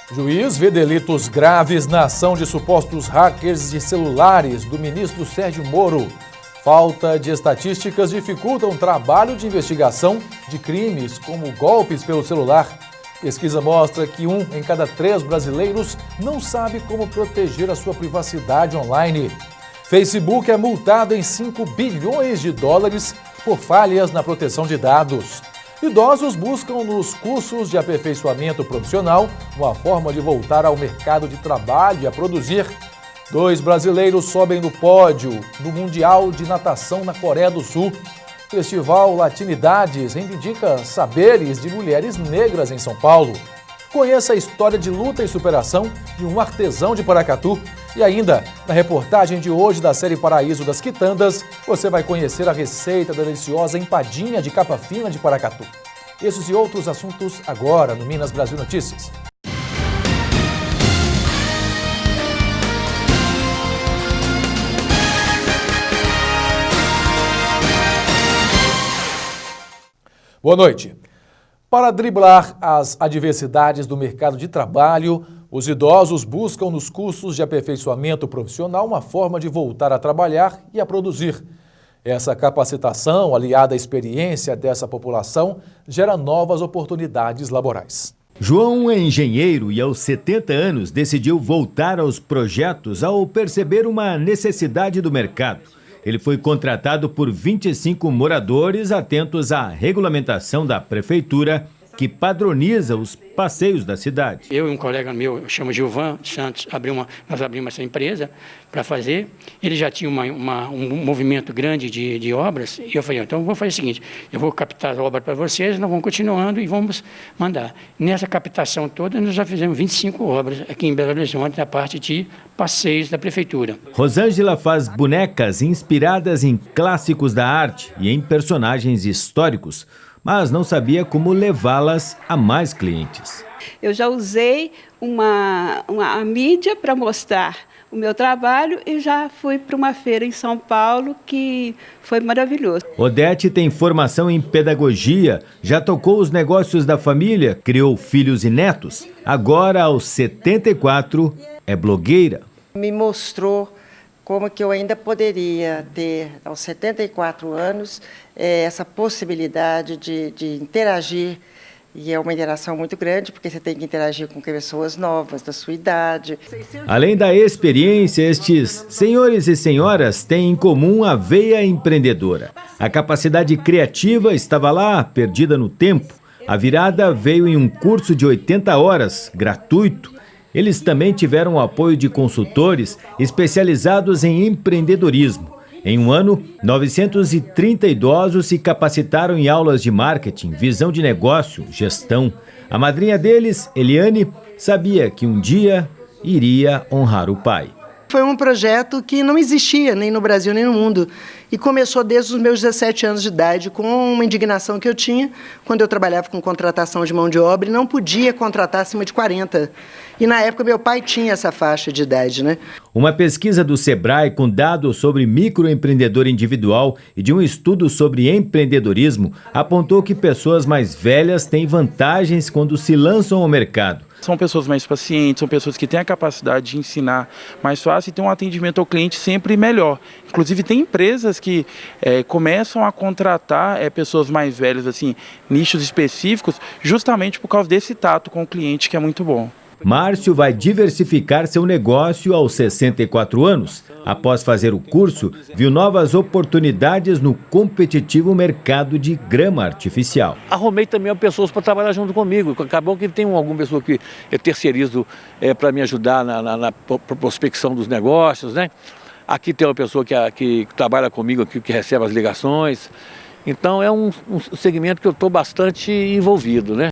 Juiz vê delitos graves na ação de supostos hackers de celulares do ministro Sérgio Moro. Falta de estatísticas dificulta o trabalho de investigação de crimes como golpes pelo celular. Pesquisa mostra que 1 em cada 3 brasileiros não sabe como proteger a sua privacidade online. Facebook é multado em 5 bilhões de dólares por falhas na proteção de dados. Idosos buscam nos cursos de aperfeiçoamento profissional uma forma de voltar ao mercado de trabalho e a produzir. 2 brasileiros sobem no pódio no Mundial de Natação na Coreia do Sul. Festival Latinidades reivindica saberes de mulheres negras em São Paulo. Conheça a história de luta e superação de um artesão de Paracatu. E ainda, na reportagem de hoje da série Paraíso das Quitandas, você vai conhecer a receita da deliciosa empadinha de capa fina de Paracatu. Esses e outros assuntos agora no Minas Brasil Notícias. Boa noite. Para driblar as adversidades do mercado de trabalho, os idosos buscam nos cursos de aperfeiçoamento profissional uma forma de voltar a trabalhar e a produzir. Essa capacitação, aliada à experiência dessa população, gera novas oportunidades laborais. João é engenheiro e aos 70 anos decidiu voltar aos projetos ao perceber uma necessidade do mercado. Ele foi contratado por 25 moradores atentos à regulamentação da prefeitura que padroniza os passeios da cidade. Eu e um colega meu, eu chamo Gilvan Santos, nós abrimos essa empresa para fazer. Ele já tinha um movimento grande de obras e eu falei, então vou fazer o seguinte, eu vou captar a obra para vocês, nós vamos continuando e vamos mandar. Nessa captação toda, nós já fizemos 25 obras aqui em Belo Horizonte, na parte de passeios da prefeitura. Rosângela faz bonecas inspiradas em clássicos da arte e em personagens históricos, mas não sabia como levá-las a mais clientes. Eu já usei a mídia para mostrar o meu trabalho e já fui para uma feira em São Paulo que foi maravilhoso. Odete tem formação em pedagogia, já tocou os negócios da família, criou filhos e netos. Agora, aos 74, é blogueira. Me mostrou como que eu ainda poderia ter, aos 74 anos, essa possibilidade de interagir. E é uma interação muito grande, porque você tem que interagir com pessoas novas, da sua idade. Além da experiência, estes senhores e senhoras têm em comum a veia empreendedora. A capacidade criativa estava lá, perdida no tempo. A virada veio em um curso de 80 horas, gratuito. Eles também tiveram o apoio de consultores especializados em empreendedorismo. Em um ano, 930 idosos se capacitaram em aulas de marketing, visão de negócio, gestão. A madrinha deles, Eliane, sabia que um dia iria honrar o pai. Foi um projeto que não existia nem no Brasil nem no mundo e começou desde os meus 17 anos de idade com uma indignação que eu tinha quando eu trabalhava com contratação de mão de obra e não podia contratar acima de 40. E na época meu pai tinha essa faixa de idade, né? Uma pesquisa do Sebrae com dados sobre microempreendedor individual e de um estudo sobre empreendedorismo apontou que pessoas mais velhas têm vantagens quando se lançam ao mercado. São pessoas mais pacientes, são pessoas que têm a capacidade de ensinar mais fácil e têm um atendimento ao cliente sempre melhor. Inclusive tem empresas que começam a contratar pessoas mais velhas, assim, nichos específicos, justamente por causa desse tato com o cliente que é muito bom. Márcio vai diversificar seu negócio aos 64 anos. Após fazer o curso, viu novas oportunidades no competitivo mercado de grama artificial. Arrumei também pessoas para trabalhar junto comigo. Acabou que tem alguma pessoa que eu terceirizo para me ajudar na prospecção dos negócios, né? Aqui tem uma pessoa que trabalha comigo aqui, que recebe as ligações. Então é um segmento que eu estou bastante envolvido, né?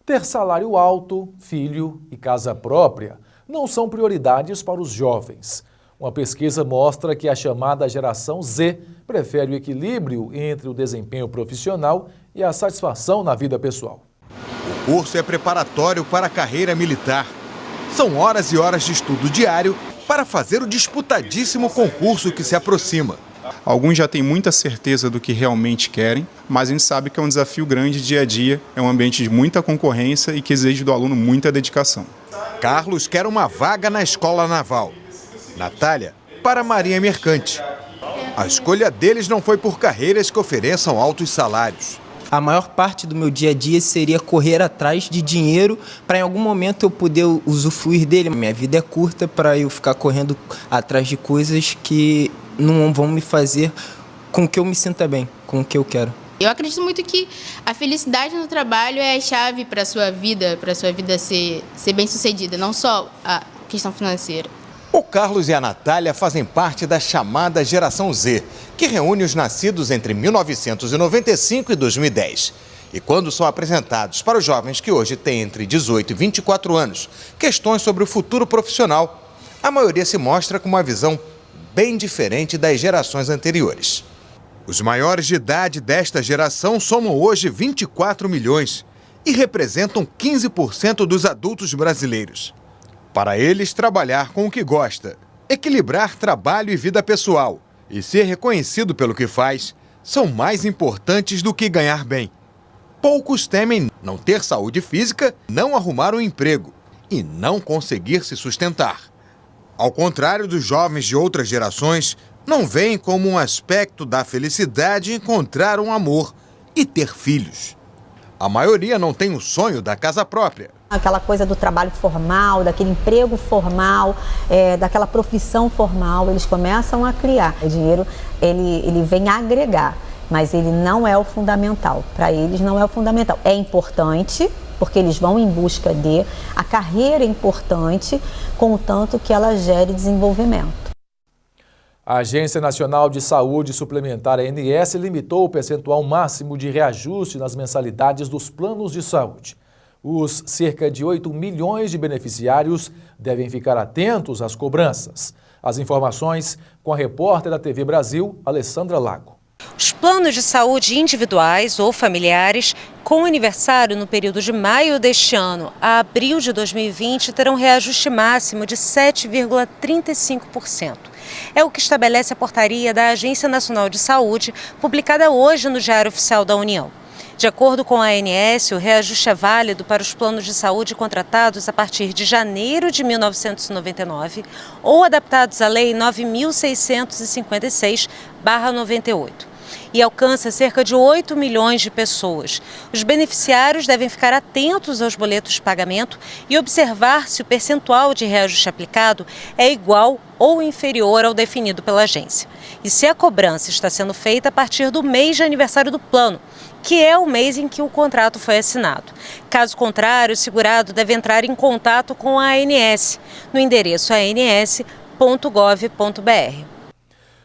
Ter salário alto, filho e casa própria não são prioridades para os jovens. Uma pesquisa mostra que a chamada geração Z prefere o equilíbrio entre o desempenho profissional e a satisfação na vida pessoal. O curso é preparatório para a carreira militar. São horas e horas de estudo diário para fazer o disputadíssimo concurso que se aproxima. Alguns já têm muita certeza do que realmente querem, mas a gente sabe que é um desafio grande dia a dia, é um ambiente de muita concorrência e que exige do aluno muita dedicação. Carlos quer uma vaga na Escola Naval. Natália, para a Marinha Mercante. A escolha deles não foi por carreiras que ofereçam altos salários. A maior parte do meu dia a dia seria correr atrás de dinheiro para em algum momento eu poder usufruir dele. Minha vida é curta para eu ficar correndo atrás de coisas que não vão me fazer com que eu me sinta bem, com o que eu quero. Eu acredito muito que a felicidade no trabalho é a chave para a sua vida ser bem-sucedida, não só a questão financeira. O Carlos e a Natália fazem parte da chamada Geração Z, que reúne os nascidos entre 1995 e 2010. E quando são apresentados para os jovens que hoje têm entre 18 e 24 anos questões sobre o futuro profissional, a maioria se mostra com uma visão bem diferente das gerações anteriores. Os maiores de idade desta geração somam hoje 24 milhões e representam 15% dos adultos brasileiros. Para eles, trabalhar com o que gosta, equilibrar trabalho e vida pessoal e ser reconhecido pelo que faz são mais importantes do que ganhar bem. Poucos temem não ter saúde física, não arrumar um emprego e não conseguir se sustentar. Ao contrário dos jovens de outras gerações, não veem como um aspecto da felicidade encontrar um amor e ter filhos. A maioria não tem o sonho da casa própria. Aquela coisa do trabalho formal, daquele emprego formal, daquela profissão formal, eles começam a criar. O dinheiro, ele vem agregar, mas ele não é o fundamental. Para eles não é o fundamental. É importante, porque eles vão em busca de... A carreira é importante, contanto que ela gere desenvolvimento. A Agência Nacional de Saúde Suplementar, ANS, limitou o percentual máximo de reajuste nas mensalidades dos planos de saúde. Os cerca de 8 milhões de beneficiários devem ficar atentos às cobranças. As informações com a repórter da TV Brasil, Alessandra Lago. Os planos de saúde individuais ou familiares com aniversário no período de maio deste ano a abril de 2020 terão reajuste máximo de 7,35%. É o que estabelece a portaria da Agência Nacional de Saúde, publicada hoje no Diário Oficial da União. De acordo com a ANS, o reajuste é válido para os planos de saúde contratados a partir de janeiro de 1999 ou adaptados à Lei 9.656/98. E alcança cerca de 8 milhões de pessoas. Os beneficiários devem ficar atentos aos boletos de pagamento e observar se o percentual de reajuste aplicado é igual ou inferior ao definido pela agência. E se a cobrança está sendo feita a partir do mês de aniversário do plano, que é o mês em que o contrato foi assinado. Caso contrário, o segurado deve entrar em contato com a ANS, no endereço ans.gov.br.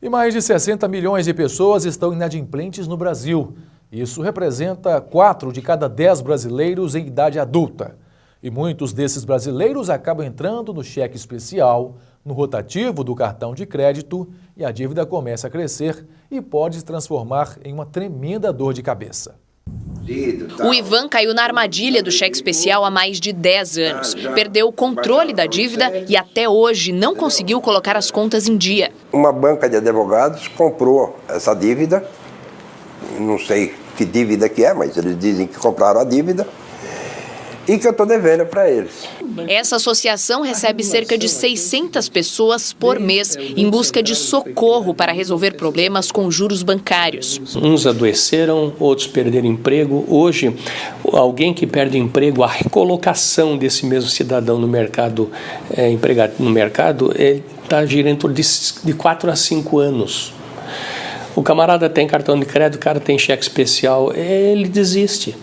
E mais de 60 milhões de pessoas estão inadimplentes no Brasil. Isso representa 4 de cada 10 brasileiros em idade adulta. E muitos desses brasileiros acabam entrando no cheque especial, no rotativo do cartão de crédito, e a dívida começa a crescer e pode se transformar em uma tremenda dor de cabeça. O Ivan caiu na armadilha do cheque especial há mais de 10 anos. Perdeu o controle da dívida e até hoje não conseguiu colocar as contas em dia. Uma banca de advogados comprou essa dívida, não sei que dívida que é, mas eles dizem que compraram a dívida e que eu estou devendo para eles. Essa associação recebe cerca de 600 pessoas por mês em busca de socorro para resolver problemas com juros bancários. Uns adoeceram, outros perderam emprego. Hoje, alguém que perde emprego, a recolocação desse mesmo cidadão no mercado, empregado no mercado, está girando de 4 a 5 anos. O camarada tem cartão de crédito, o cara tem cheque especial, ele desiste.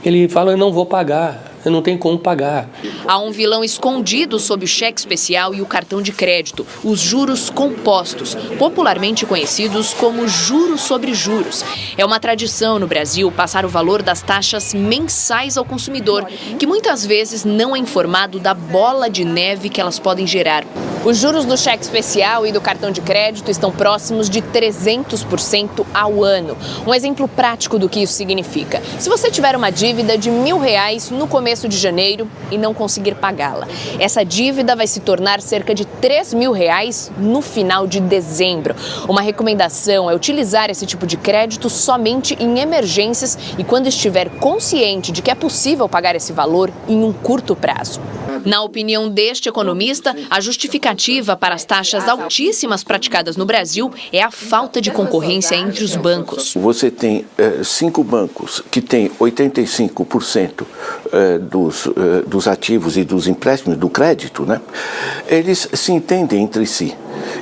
Ele fala, eu não vou pagar. Eu não tenho como pagar. Há um vilão escondido sob o cheque especial e o cartão de crédito, os juros compostos, popularmente conhecidos como juros sobre juros. É uma tradição no Brasil passar o valor das taxas mensais ao consumidor, que muitas vezes não é informado da bola de neve que elas podem gerar. Os juros do cheque especial e do cartão de crédito estão próximos de 300% ao ano. Um exemplo prático do que isso significa. Se você tiver uma dívida de R$1.000 no começo de janeiro e não conseguir pagá-la, essa dívida vai se tornar cerca de R$3.000 no final de dezembro. Uma recomendação é utilizar esse tipo de crédito somente em emergências e quando estiver consciente de que é possível pagar esse valor em um curto prazo. Na opinião deste economista, a justificativa para as taxas altíssimas praticadas no Brasil é a falta de concorrência entre os bancos. Você tem 5 bancos que têm 85% dos ativos e dos empréstimos, do crédito, né? Eles se entendem entre si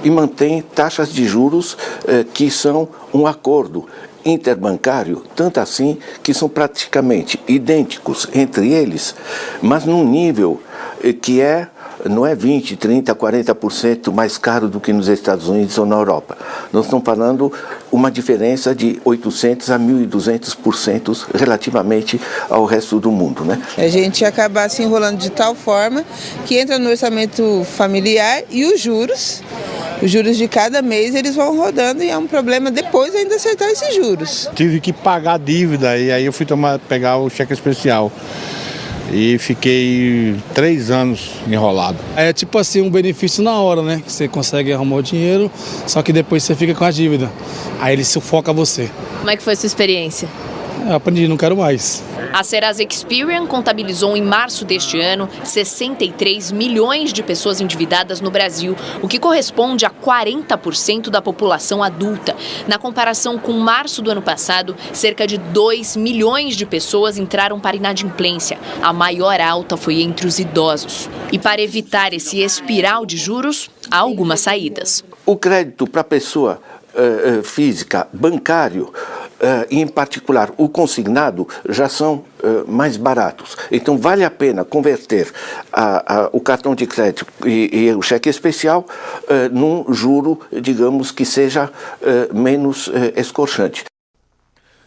e mantêm taxas de juros que são um acordo interbancário, tanto assim que são praticamente idênticos entre eles, mas num nível que não é 20%, 30%, 40% mais caro do que nos Estados Unidos ou na Europa. Nós estamos falando uma diferença de 800% a 1.200% relativamente ao resto do mundo, né? A gente acaba se enrolando de tal forma que entra no orçamento familiar e os juros de cada mês eles vão rodando e é um problema depois ainda acertar esses juros. Tive que pagar a dívida e aí eu fui pegar o cheque especial. E fiquei 3 anos enrolado. É tipo assim, um benefício na hora, né? Que você consegue arrumar o dinheiro, só que depois você fica com a dívida. Aí ele sufoca você. Como é que foi a sua experiência? Eu aprendi, não quero mais. A Serasa Experian contabilizou em março deste ano 63 milhões de pessoas endividadas no Brasil, o que corresponde a 40% da população adulta. Na comparação com março do ano passado, cerca de 2 milhões de pessoas entraram para inadimplência. A maior alta foi entre os idosos. E para evitar esse espiral de juros, há algumas saídas. O crédito para a pessoa física, bancário, e em particular o consignado, já são mais baratos. Então vale a pena converter o cartão de crédito e o cheque especial num juro, digamos, que seja menos escorchante.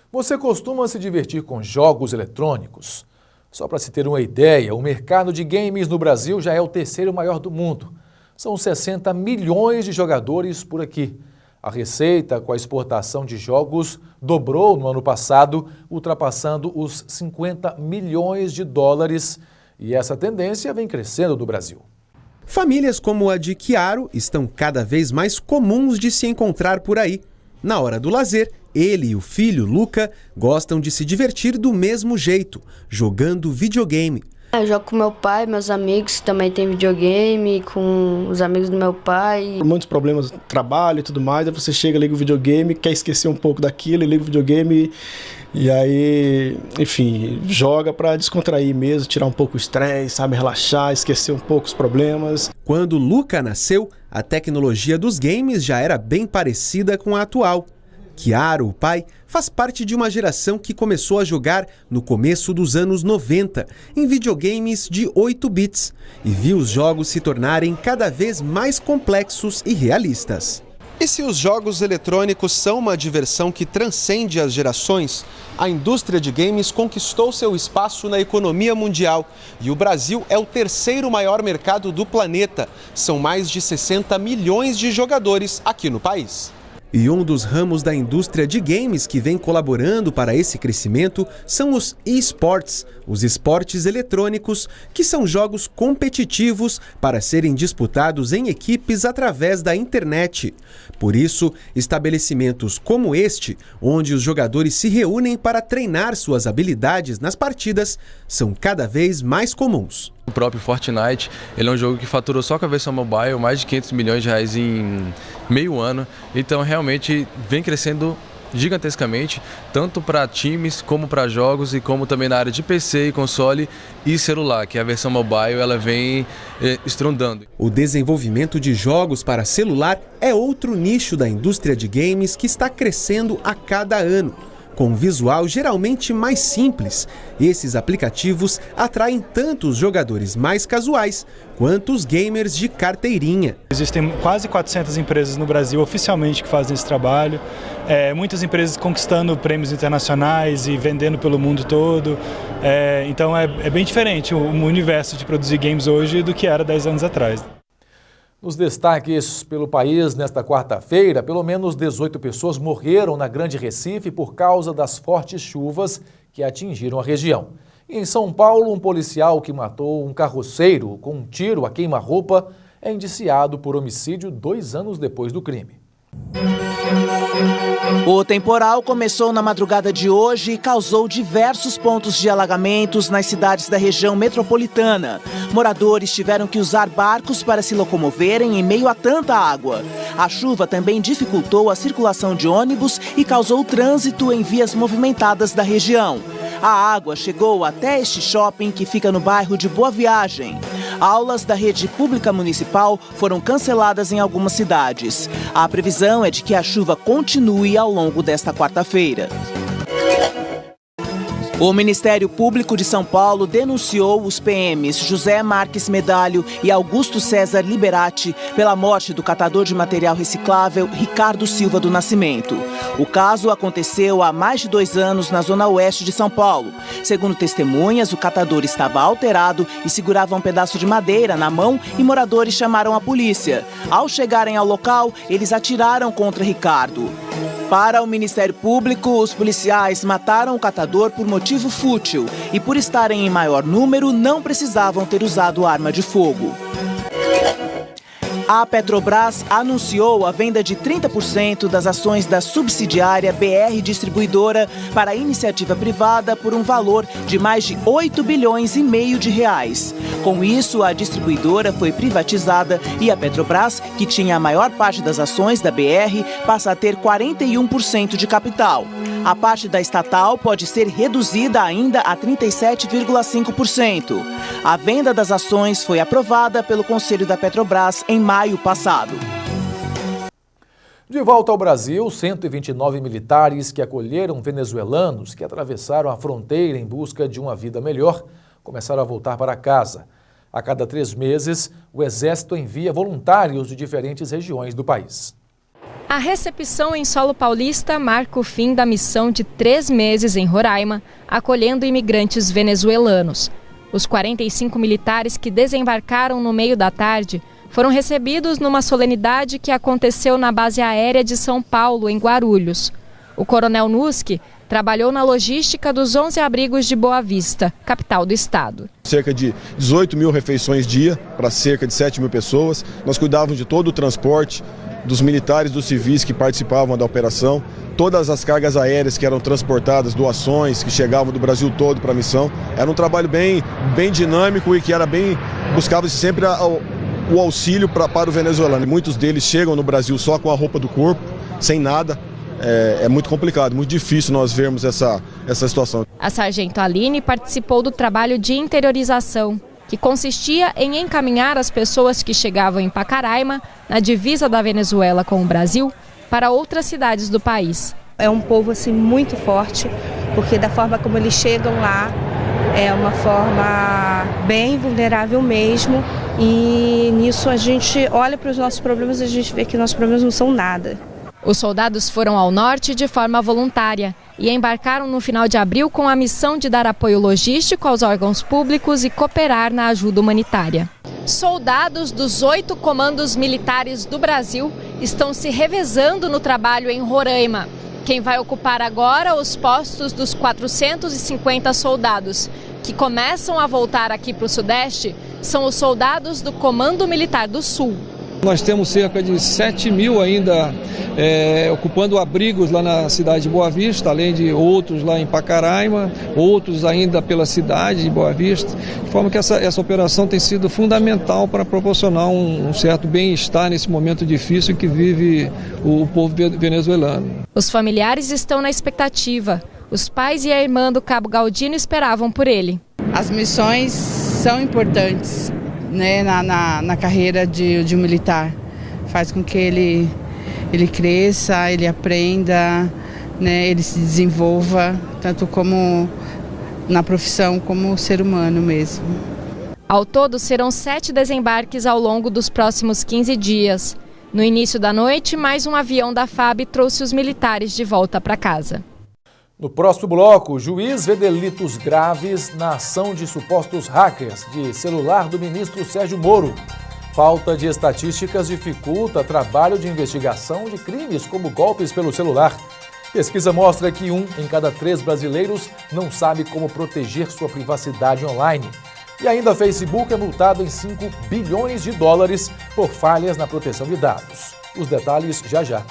Você costuma se divertir com jogos eletrônicos? Só para se ter uma ideia, o mercado de games no Brasil já é o 3º maior do mundo. São 60 milhões de jogadores por aqui. A receita com a exportação de jogos dobrou no ano passado, ultrapassando os 50 milhões de dólares. E essa tendência vem crescendo no Brasil. Famílias como a de Chiaro estão cada vez mais comuns de se encontrar por aí. Na hora do lazer, ele e o filho, Luca, gostam de se divertir do mesmo jeito, jogando videogame. Eu jogo com meu pai, meus amigos também têm videogame, com os amigos do meu pai. Muitos problemas no trabalho e tudo mais, aí você chega, liga o videogame, quer esquecer um pouco daquilo, liga o videogame e aí, enfim, joga para descontrair mesmo, tirar um pouco o estresse, sabe, relaxar, esquecer um pouco os problemas. Quando Luca nasceu, a tecnologia dos games já era bem parecida com a atual. Chiaro, o pai, faz parte de uma geração que começou a jogar no começo dos anos 90, em videogames de 8 bits, e viu os jogos se tornarem cada vez mais complexos e realistas. E se os jogos eletrônicos são uma diversão que transcende as gerações, a indústria de games conquistou seu espaço na economia mundial e o Brasil é o 3º maior mercado do planeta. São mais de 60 milhões de jogadores aqui no país. E um dos ramos da indústria de games que vem colaborando para esse crescimento são os eSports, os esportes eletrônicos, que são jogos competitivos para serem disputados em equipes através da internet. Por isso, estabelecimentos como este, onde os jogadores se reúnem para treinar suas habilidades nas partidas, são cada vez mais comuns. O próprio Fortnite, ele é um jogo que faturou só com a versão mobile mais de 500 milhões de reais em meio ano. Então realmente vem crescendo gigantescamente, tanto para times como para jogos e como também na área de PC e console e celular, que a versão mobile ela vem estrondando. O desenvolvimento de jogos para celular é outro nicho da indústria de games que está crescendo a cada ano. Com um visual geralmente mais simples, esses aplicativos atraem tanto os jogadores mais casuais quanto os gamers de carteirinha. Existem quase 400 empresas no Brasil oficialmente que fazem esse trabalho, muitas empresas conquistando prêmios internacionais e vendendo pelo mundo todo, então é bem diferente o universo de produzir games hoje do que era 10 anos atrás. Nos destaques pelo país nesta quarta-feira, pelo menos 18 pessoas morreram na Grande Recife por causa das fortes chuvas que atingiram a região. Em São Paulo, um policial que matou um carroceiro com um tiro a queima-roupa é indiciado por homicídio 2 anos depois do crime. O temporal começou na madrugada de hoje e causou diversos pontos de alagamentos nas cidades da região metropolitana. Moradores tiveram que usar barcos para se locomoverem em meio a tanta água. A chuva também dificultou a circulação de ônibus e causou trânsito em vias movimentadas da região. A água chegou até este shopping que fica no bairro de Boa Viagem. Aulas da rede pública municipal foram canceladas em algumas cidades. A previsão é de que a chuva continue ao longo desta quarta-feira. O Ministério Público de São Paulo denunciou os PMs José Marques Medalho e Augusto César Liberati pela morte do catador de material reciclável Ricardo Silva do Nascimento. O caso aconteceu há mais de 2 anos na zona oeste de São Paulo. Segundo testemunhas, o catador estava alterado e segurava um pedaço de madeira na mão e moradores chamaram a polícia. Ao chegarem ao local, eles atiraram contra Ricardo. Para o Ministério Público, os policiais mataram o catador por motivo fútil e, por estarem em maior número, não precisavam ter usado arma de fogo. A Petrobras anunciou a venda de 30% das ações da subsidiária BR Distribuidora para a iniciativa privada por um valor de mais de 8,5 bilhões de reais. Com isso, a distribuidora foi privatizada e a Petrobras, que tinha a maior parte das ações da BR, passa a ter 41% de capital. A parte da estatal pode ser reduzida ainda a 37,5%. A venda das ações foi aprovada pelo Conselho da Petrobras em maio passado. De volta ao Brasil, 129 militares que acolheram venezuelanos que atravessaram a fronteira em busca de uma vida melhor começaram a voltar para casa. A cada 3 meses, o Exército envia voluntários de diferentes regiões do país. A recepção em solo paulista marca o fim da missão de 3 meses em Roraima, acolhendo imigrantes venezuelanos. Os 45 militares que desembarcaram no meio da tarde foram recebidos numa solenidade que aconteceu na base aérea de São Paulo, em Guarulhos. O coronel Nuski trabalhou na logística dos 11 abrigos de Boa Vista, capital do estado. Cerca de 18 mil refeições dia para cerca de 7 mil pessoas. Nós cuidávamos de todo o transporte dos militares, dos civis que participavam da operação, todas as cargas aéreas que eram transportadas, doações que chegavam do Brasil todo para a missão. Era um trabalho bem dinâmico e que era buscava sempre o auxílio para o venezuelano. Muitos deles chegam no Brasil só com a roupa do corpo, sem nada. É muito complicado, muito difícil nós vermos essa situação. A sargento Aline participou do trabalho de interiorização, que consistia em encaminhar as pessoas que chegavam em Pacaraima, na divisa da Venezuela com o Brasil, para outras cidades do país. É um povo assim muito forte, porque da forma como eles chegam lá, é uma forma bem vulnerável mesmo, e nisso a gente olha para os nossos problemas e a gente vê que nossos problemas não são nada. Os soldados foram ao norte de forma voluntária e embarcaram no final de abril com a missão de dar apoio logístico aos órgãos públicos e cooperar na ajuda humanitária. Soldados dos 8 comandos militares do Brasil estão se revezando no trabalho em Roraima. Quem vai ocupar agora os postos dos 450 soldados que começam a voltar aqui para o Sudeste são os soldados do Comando Militar do Sul. Nós temos cerca de 7 mil ainda ocupando abrigos lá na cidade de Boa Vista, além de outros lá em Pacaraima, outros ainda pela cidade de Boa Vista, de forma que essa operação tem sido fundamental para proporcionar um certo bem-estar nesse momento difícil que vive o povo venezuelano. Os familiares estão na expectativa. Os pais e a irmã do Cabo Galdino esperavam por ele. As missões são importantes, né, na carreira de um militar. Faz com que ele cresça, ele aprenda, né, ele se desenvolva, tanto como na profissão como ser humano mesmo. Ao todo, serão 7 desembarques ao longo dos próximos 15 dias. No início da noite, mais um avião da FAB trouxe os militares de volta para casa. No próximo bloco, o juiz vê delitos graves na ação de supostos hackers de celular do ministro Sérgio Moro. Falta de estatísticas dificulta trabalho de investigação de crimes como golpes pelo celular. Pesquisa mostra que 1 em cada 3 brasileiros não sabe como proteger sua privacidade online. E ainda Facebook é multado em 5 bilhões de dólares por falhas na proteção de dados. Os detalhes já já.